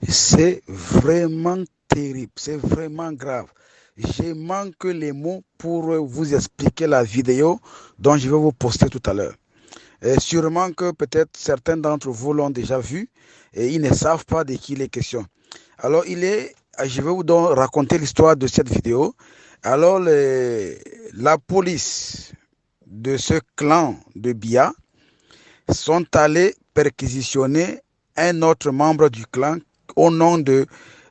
C'est vraiment terrible, c'est vraiment grave. Je manque les mots pour vous expliquer la vidéo dont je vais vous poster tout à l'heure. Et sûrement que peut-être certains d'entre vous l'ont déjà vu et ils ne savent pas de qui il est question. Alors, je vais vous donc raconter l'histoire de cette vidéo. Alors, la police de ce clan de Bia sont allés perquisitionner un autre membre du clan au nom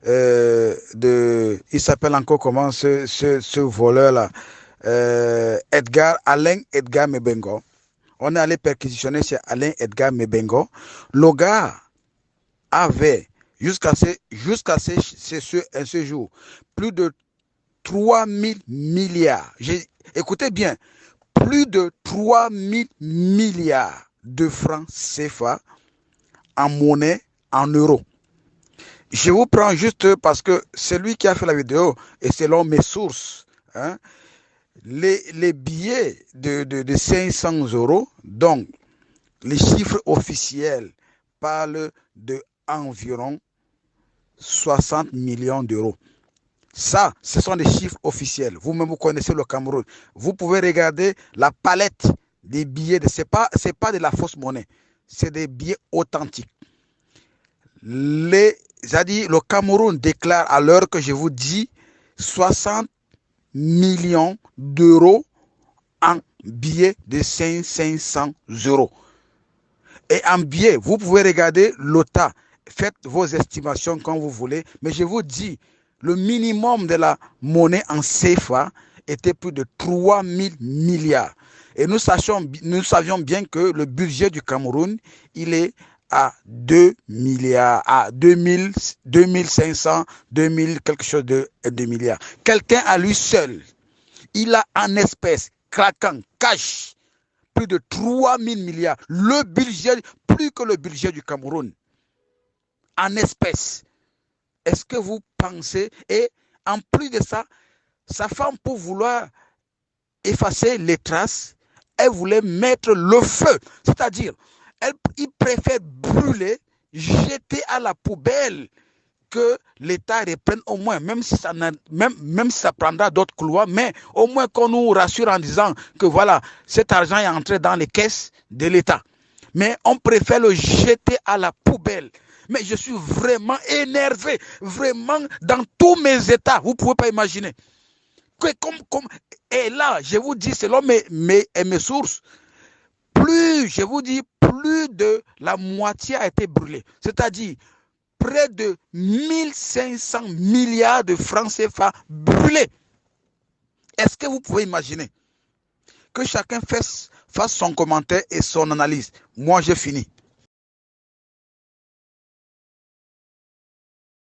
il s'appelle encore comment ce voleur-là, Alain Edgar Mebengo. On est allé perquisitionner chez Alain Edgar Mebengo. Le gars avait, jusqu'à ce jour, plus de 3 000 milliards. Écoutez bien, plus de 3 000 milliards de francs CFA en monnaie, en euros. Je vous prends juste parce que c'est lui qui a fait la vidéo et selon mes sources, hein, les billets de 500 euros, donc les chiffres officiels parlent de environ 60 millions d'euros. Ça, ce sont des chiffres officiels. Vous-même, vous connaissez le Cameroun. Vous pouvez regarder la palette des billets. Ce n'est pas de la fausse monnaie. C'est des billets authentiques. Le Cameroun déclare à l'heure que je vous dis 60 millions d'euros en billets de 500 euros. Et en billets, vous pouvez regarder l'OTA. Faites vos estimations quand vous voulez. Mais je vous dis, le minimum de la monnaie en CFA était plus de 3 000 milliards. Et nous savions bien que le budget du Cameroun, il est à 2 milliards, à 2500, 2000, quelque chose de milliards. Quelqu'un à lui seul, il a en espèces, craquant, cash, plus de 3 000 milliards. Le budget, plus que le budget du Cameroun, en espèces. Est-ce que vous pensez, et en plus de ça, sa femme, pour vouloir effacer les traces, elle voulait mettre le feu. C'est-à-dire, il préfère brûler, jeter à la poubelle, que l'État reprenne au moins, même si ça prendra d'autres couloirs, mais au moins qu'on nous rassure en disant que voilà, cet argent est entré dans les caisses de l'État. Mais on préfère le jeter à la poubelle. Mais je suis vraiment énervé, vraiment dans tous mes états. Vous ne pouvez pas imaginer. Et là, je vous dis, selon mes sources, je vous dis, plus de la moitié a été brûlée. C'est-à-dire, près de 1500 milliards de francs CFA brûlés. Est-ce que vous pouvez imaginer que chacun fasse son commentaire et son analyse? Moi, j'ai fini.